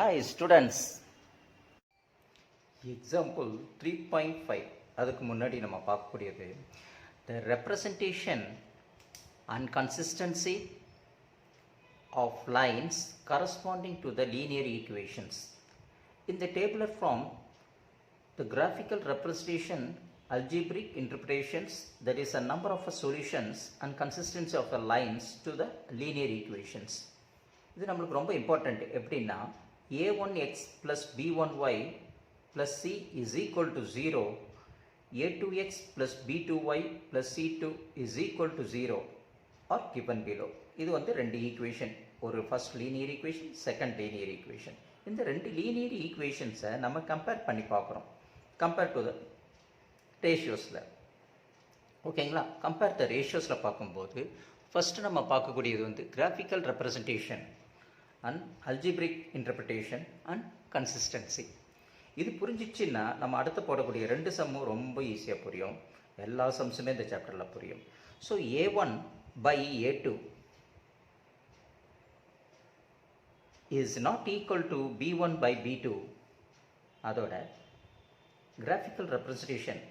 Hi students, example 3.5 அதுக்கு முன்னாடி நம்ம பார்க்கக்கூடியது the representation and consistency of lines corresponding to the linear equations. In the tabular form, the graphical representation, algebraic interpretations, that is a number of solutions and consistency of the lines to the linear equations. இது நம்மளுக்கு ரொம்ப important. எப்படின்னா a1x plus b1y plus c is equal to 0, a2x plus b2y plus c2 is equal to 0 or given below. இது வந்து ரெண்டு equation, ஒரு first linear equation, second linear equation. இந்த ரெண்டு லீனியர் ஈக்குவேஷன்ஸை நம்ம கம்பேர் பண்ணி பார்க்குறோம், கம்பேர் டு த ரேஷியோஸில். ஓகேங்களா? கம்பேர் த ரேஷியோஸில் பார்க்கும்போது ஃபஸ்ட்டு நம்ம பார்க்கக்கூடியது வந்து graphical representation and algebraic interpretation and consistency. இது புரிஞ்சிச்சுன்னா நம்ம அடுத்து போடக்கூடிய ரெண்டு சம்மும் ரொம்ப ஈஸியாக புரியும். எல்லா சம்ஸுமே இந்த சாப்டரில் புரியும். So a1 by a2 is not equal to b1 by b2. அதோட கிராஃபிக்கல் ரெப்ரசன்டேஷன்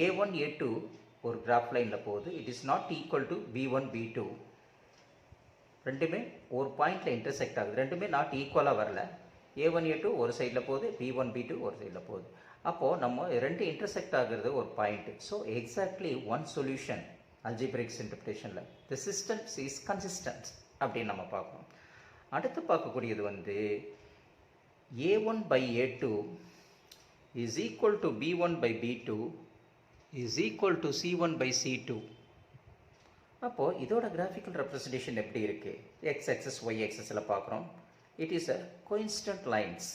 a1 a2 ஒரு கிராஃப் லைனில் போகுது. It is not equal to b1 b2. ரெண்டுமே ஒரு பாயிண்டில் இன்டர்செக்ட் ஆகுது. ரெண்டுமே நாட் ஈக்குவலாக வரல. a1 a2 ஒரு சைடில் போகுது, b1 b2 ஒரு சைடில் போகுது. அப்போது நம்ம ரெண்டு இன்டர்செக்ட் ஆகுறது ஒரு point. So exactly one solution algebraic இன்டர்பிரேஷனில் தி சிஸ்டம்ஸ் இஸ் கன்சிஸ்டன்ட் அப்படின்னு நம்ம பார்க்கணும். அடுத்து பார்க்கக்கூடியது வந்து a1 by a2 is equal to b1 by b2 is equal to c1 by c2. அப்போது இதோட கிராஃபிக்கல் ரெப்ரசன்டேஷன் எப்படி இருக்குது? எக்ஸ் எக்ஸஸ் ஒய் எக்ஸஸில் பார்க்குறோம். It is a coincident lines.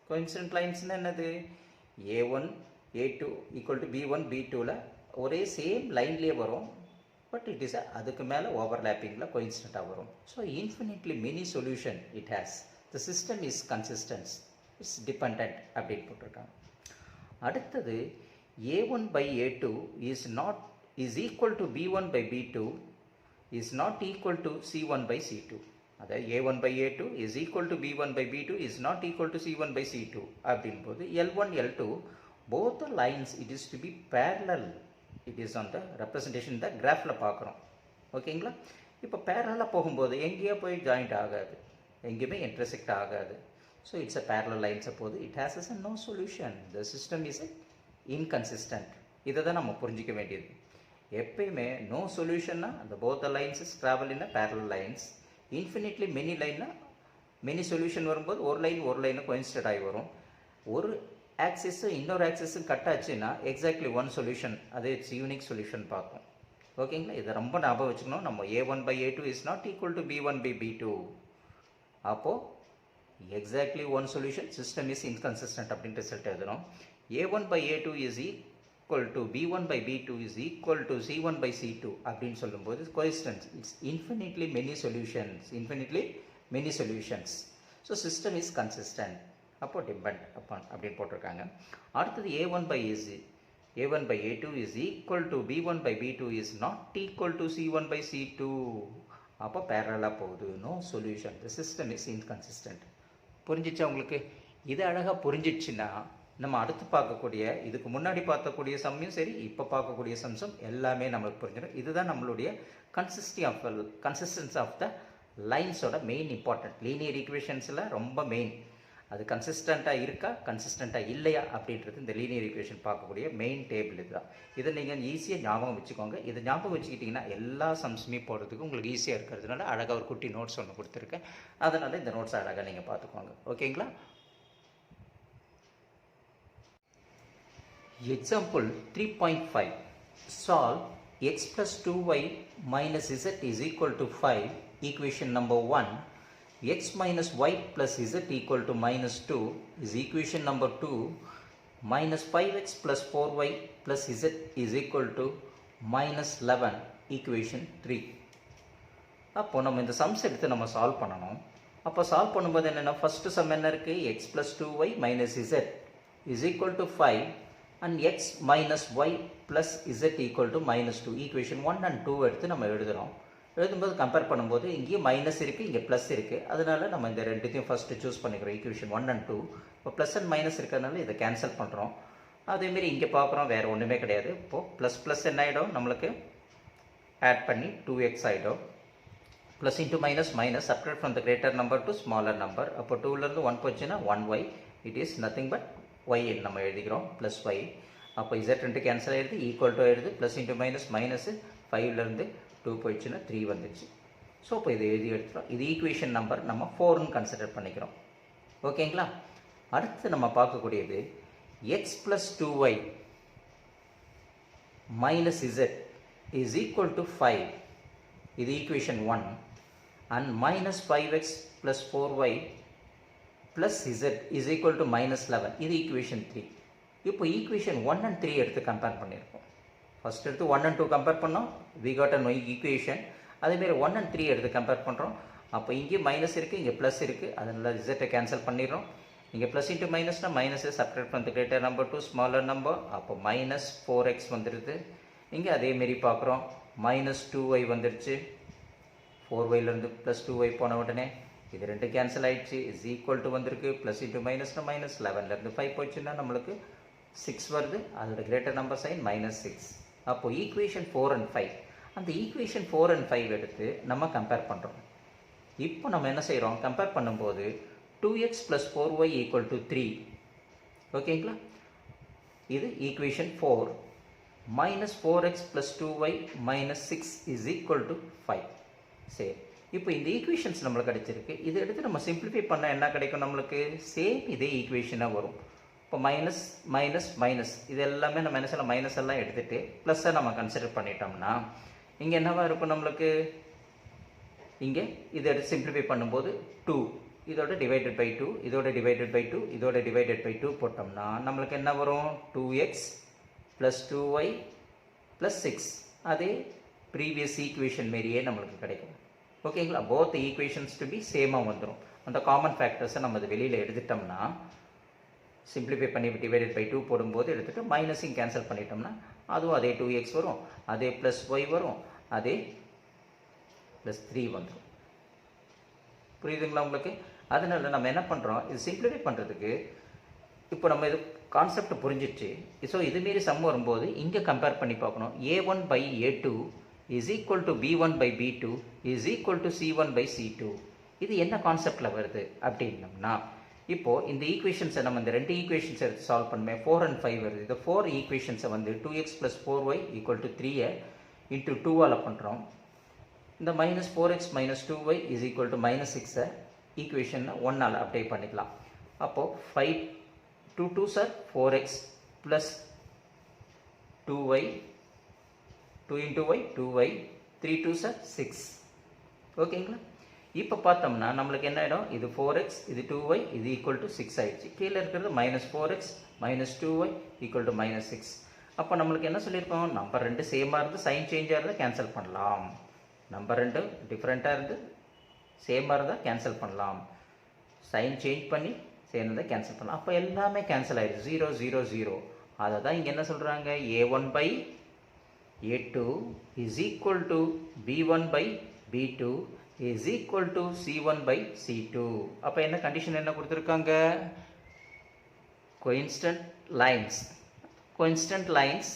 Coincident லைன்ஸ்னால் என்னது? a1 a2 equal to b1 b2வில் ஒரே same லைன்லேயே வரும். பட் இட் இஸ் அதுக்கு மேலே ஓவர்லேப்பிங்கில் கோயின்சிடென்ட்டாக வரும். So infinitely many solution it has. The system is consistence, it's depend அப்படின்னு போட்டிருக்காங்க. அடுத்தது a1 by a2 is equal to b1 by b2 is not equal to c1 by c2. அதாவது a1 by a2 is equal to b1 by b2 is not equal to c1 by c2 அப்படின் போது L1 L2 both the lines it is to be parallel. It is on the representation இந்த கிராஃபில் பார்க்குறோம். ஓகேங்களா? இப்போ பேரலாக போகும்போது எங்கேயோ போய் ஜாயிண்ட் ஆகாது, எங்கேயுமே இன்டர்செக்ட் ஆகாது. So it's a parallel lines. அப்போது it has as a no solution. The system is inconsistent. இதை தான் நம்ம புரிஞ்சிக்க வேண்டியது. எப்பயுமே நோ சொல்யூஷன்னா அந்த both the lines is travel in a parallel lines. Infinitely many லைன்னா மெனி சொல்யூஷன் வரும்போது ஒரு லைனு கோயின்சிடென்ட் ஆகி வரும். ஒரு ஆக்சிஸும் இன்னொரு ஆக்சிஸும் கட் ஆச்சுன்னா எக்ஸாக்ட்லி ஒன் சொல்யூஷன், அது இட்ஸ் யூனிக் சொல்யூஷன் பார்க்கும். ஓகேங்களா? இதை ரொம்ப ஞாபகம் வச்சுக்கணும். நம்ம a1 by a2 is not equal to b1 by b2. அப்போது exactly one solution, system is inconsistent அப்படின்னு ரிசல்ட் எழுதுகிறோம். a1 by a2 is equal to b1 by b2 is equal to c1 by c2 அப்படின்னு சொல்லும்போது coincidence, it's infinitely many solutions. So system is consistent. அப்போ depend upon அப்படின்னு போட்டிருக்காங்க. அடுத்தது a1 by a2 is equal to b1 by b2 is not equal to c1 by c2. அப்போ பேரலாக போகுது, no solution, the system is inconsistent. புரிஞ்சிச்சா உங்களுக்கு? இது அழகாக புரிஞ்சிச்சுன்னா நம்ம அடுத்து பார்க்கக்கூடிய, இதுக்கு முன்னாடி பார்க்கக்கூடிய சம்மையும் சரி, இப்போ பார்க்கக்கூடிய சம்ஸும் எல்லாமே நம்மளுக்கு புரிஞ்சிடும். இதுதான் நம்மளுடைய கன்சிஸ்டன்ஸ் ஆஃப் த லைன்ஸோட மெயின் இம்பார்ட்டன்ட். லீனியர் ஈக்குவேஷன்ஸில் ரொம்ப மெயின். அது கன்சிஸ்டண்ட்டாக இருக்கா, கன்சிஸ்டண்ட்டாக இல்லையா அப்படின்றது இந்த லீனியர் ஈக்குவேஷன் பார்க்கக்கூடிய மெயின் டேபிள் இதுதான். இதை நீங்கள் ஈஸியாக ஞாபகம் வச்சுக்கோங்க. இதை ஞாபகம் வச்சுக்கிட்டிங்கன்னா எல்லா சம்ஸுமே போடுறதுக்கு உங்களுக்கு ஈஸியாக இருக்கிறதுனால அழகாக ஒரு குட்டி நோட்ஸ் ஒன்று கொடுத்துருக்கேன். அதனால் இந்த நோட்ஸ் அழகாக நீங்கள் பார்த்துக்கோங்க. ஓகேங்களா? Example 3.5. Solve x plus 2y minus z is equal to 5. Equation number 1. X minus y plus z equal to minus 2 is equation number 2. Minus 5x plus 4y plus z is equal to minus 11. Equation 3. அப்போ நம்ம இந்த sums எடுத்து நம்ம solve பண்ணணும். அப்போ solve பண்ணும்போது என்னென்னா, first some என்ன இருக்குது? x plus 2y minus z is equal to 5 and x minus y plus z equal to minus 2. Equation 1 and 2 எடுத்து நம்ம எழுதுகிறோம். எழுதும்போது கம்பேர் பண்ணும்போது இங்கேயும் மைனஸ் இருக்குது, இங்கே ப்ளஸ் இருக்குது. அதனால நம்ம இந்த ரெண்டுத்தையும் ஃபஸ்ட்டு சூஸ் பண்ணிக்கிறோம், ஈக்குவேஷன் 1 and 2. இப்போ ப்ளஸ் அண்ட் மைனஸ் இருக்கிறதுனால இதை கேன்சல் பண்ணுறோம். அதேமாரி இங்கே பார்க்குறோம், வேறு ஒன்றுமே கிடையாது. இப்போது ப்ளஸ் ப்ளஸ் என்ன ஆகிடும், நம்மளுக்கு ஆட் பண்ணி 2x ஆகிடும். Plus into minus minus, subtract from the greater number to smaller number. அப்போ 2லேருந்து 1 போச்சுன்னா 1y, it is nothing but y நம்ம எழுதிக்கிறோம், ப்ளஸ் y. அப்போ z ரெண்டு கேன்சல் ஆகிடுது, ஈக்குவல் டு ஆகிடுது. ப்ளஸ் இன்ட்டு மைனஸ் மைனஸ், 5லேருந்து 2 போயிடுச்சுன்னா 3 வந்துடுச்சு. ஸோ இப்போ இது எழுதி எடுத்துகிறோம். இது ஈக்குவேஷன் நம்பர் நம்ம 4ன்னு கன்சிடர் பண்ணிக்கிறோம். ஓகேங்களா? அடுத்து நம்ம பார்க்கக்கூடியது x + 2y - z is equal to 5. இது equation 1. and -5x + 4y + z is equal to -11. இது ஈக்குவேஷன் 3. இப்போ ஈக்குவேஷன் 1 and 3 எடுத்து கம்பேர் பண்ணியிருக்கோம். ஃபஸ்ட் எடுத்து 1 and 2 கம்பேர் பண்ணோம், we got a ஈக்குவேஷன். அதேமாரி 1 and 3 எடுத்து கம்பேர் பண்ணுறோம். அப்போ இங்கே மைனஸ் இருக்குது, இங்கே ப்ளஸ் இருக்குது, அதனால் z கேன்சல் பண்ணிடுறோம். இங்கே ப்ளஸ் இன்ட்டு மைனஸ்னால் மைனஸை சப்ட்ராக்ட் பண்ண greater number to smaller number. அப்போ -4x வந்துடுது. இங்கே அதேமாரி பார்க்குறோம், -2y வந்துடுச்சு. 4yலேருந்து ப்ளஸ் 2y போன உடனே இது ரெண்டு கேன்சல் ஆகிடுச்சு, இஸ் ஈக்குவல் டு வந்திருக்கு. ப்ளஸ் இன்ட்டு மைனஸ்னால் மைனஸ், 11லேருந்து 5 போச்சுன்னா நம்மளுக்கு 6 வருது. அதோட கிரேட்டர் நம்பர் சைன் -6. அப்போது ஈக்குவேஷன் 4 and 5, அந்த ஈக்குவேஷன் 4 and 5 எடுத்து நம்ம கம்பேர் பண்ணுறோம். இப்போ நம்ம என்ன செய்கிறோம், கம்பேர் பண்ணும்போது 2x + 4y = 3. ஓகேங்களா? இது equation 4. -4x + 2y - 6 is equal to 5. சரி, இப்போ இந்த ஈக்குவேஷன்ஸ் நம்மளுக்கு கிடைச்சிருக்கு. இதை எடுத்து நம்ம சிம்பிளிஃபை பண்ணால் என்ன கிடைக்கும், நம்மளுக்கு சேம் இதே ஈக்குவேஷனாக வரும். இப்போ மைனஸ் மைனஸ் மைனஸ் இது எல்லாமே நம்ம என்ன செய்யலாம், மைனஸ் எல்லாம் எடுத்துகிட்டு ப்ளஸ்ஸை நம்ம கன்சிடர் பண்ணிட்டோம்னா இங்கே என்னவா இருக்கும், நம்மளுக்கு இங்கே இதை எடுத்து சிம்பிளிஃபை பண்ணும்போது 2, இதோட டிவைடட் பை 2, இதோட டிவைடட் பை 2, இதோட டிவைடட் பை 2 போட்டோம்னா நம்மளுக்கு என்ன வரும், 2x + 2y + 6. அதே ப்ரீவியஸ் ஈக்குவேஷன் மாரியே நம்மளுக்கு கிடைக்கும். ஓகேங்களா? போத் ஈக்குவேஷன்ஸ் டு பி சேமாக வந்துடும். அந்த காமன் ஃபேக்டர்ஸை நம்ம அது வெளியில் எடுத்துட்டோம்னா சிம்பிளிஃபை பண்ணி டிவைடட் பை 2 போடும்போது எடுத்துகிட்டு மைனஸையும் கேன்சல் பண்ணிட்டோம்னா அதுவும் அதே 2x வரும், அதே +y வரும், அதே +3 வந்துடும். புரியுதுங்களா உங்களுக்கு? அதனால நம்ம என்ன பண்ணுறோம், இது சிம்பிளிஃபை பண்ணுறதுக்கு இப்போ நம்ம இது கான்செப்ட் புரிஞ்சிடுச்சு. ஸோ இதுமாரி சம் வரும்போது இங்கே கம்பேர் பண்ணி பார்க்கணும். a1/a2 is equal to b1/b2 is equal to c1/c2. இது என்ன கான்செப்டில் வருது அப்படின்னம்னா, இப்போது இந்த ஈக்குவேஷன்ஸை நம்ம இந்த ரெண்டு ஈக்குவேஷன்ஸ் எடுத்து சால்வ் பண்ணுமே, 4 and 5 வருது. இந்த 4 ஈக்குவேஷன்ஸை வந்து 2x + 4y = 3 இன்ட்டு 2ஆல் பண்ணுறோம். இந்த -4x - 2y is equal to -6 equation 1ஆல் அப்ளை பண்ணிக்கலாம். அப்போது 5 2 2s are 4x + 2y, 2 into y 2y, 3 2s are 6. ஓகேங்களா? இப்போ பார்த்தோம்னா நம்மளுக்கு என்ன ஆகிடும், இது 4x, இது 2y, இது ஈக்குவல் டு 6 ஆகிடுச்சு. கீழே இருக்கிறது -4x - 2y = -6. அப்போ நம்மளுக்கு என்ன சொல்லியிருக்கோம், நம்பர் ரெண்டு சேமாக இருந்து சைன் சேஞ்சாக இருந்தால் கேன்சல் பண்ணலாம். நம்பர் ரெண்டு டிஃப்ரெண்ட்டாக இருந்து சேமாக இருந்தால் கேன்சல் பண்ணலாம். சைன் சேஞ்ச் பண்ணி சேர்ந்து கேன்சல் பண்ணலாம். அப்போ எல்லாமே கேன்சல் ஆகிடுது, 0 0 0. அதை தான் இங்கே என்ன சொல்கிறாங்க, a1/a2 is equal to b1/b2 is equal to c1/c2. அப்போ என்ன கண்டிஷன் என்ன கொடுத்துருக்காங்க, கோஇன்சிடென்ட் லைன்ஸ்.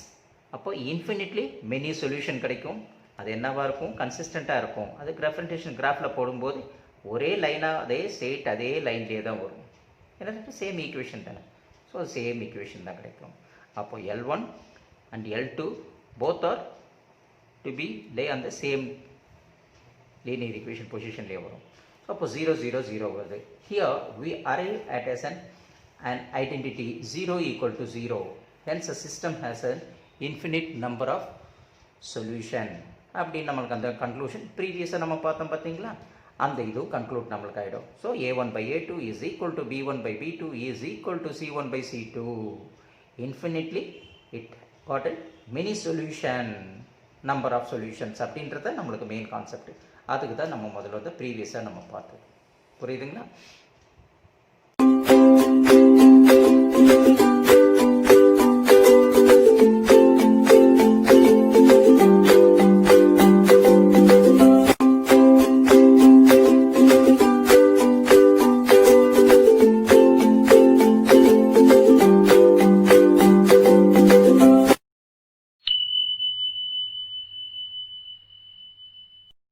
அப்போ இன்ஃபினிட்லி மெனி சொல்யூஷன் கிடைக்கும். அது என்னவாக இருக்கும், கன்சிஸ்டண்ட்டாக இருக்கும். அது ரெப்ரசன்டேஷன் கிராஃபில் போடும்போது ஒரே லைனாக அதே ஸ்ட்ரெயிட் அதே லைன்லேயே தான் வரும். ஏன்னா சேம் ஈக்குவேஷன் தானே. ஸோ சேம் ஈக்குவேஷன் தான் கிடைக்கும். அப்போ L1 and L2 both are to be lay on the same linear equation positionலேயே வரும். ஸோ அப்போ 0 0 0 வருது. Here we arrive at an identity 0 equal to 0. Hence the system has an infinite number of solution. அப்படின்னு நம்மளுக்கு அந்த conclusion ப்ரீவியஸாக நம்ம பார்த்தோம் பார்த்தீங்களா, அந்த இதுவும் கன்க்ளூட் நம்மளுக்கு ஆகிடும். So a1/a2 is equal to b1/b2 is equal to c1/c2. Infinitely it got a many solution, number of solutions அப்படின்றத நம்மளுக்கு மெயின் கான்செப்ட். அதுக்கு தான் நம்ம முதல்ல வந்து ப்ரீவியஸாக நம்ம பார்த்தோம். புரியுதுங்களா?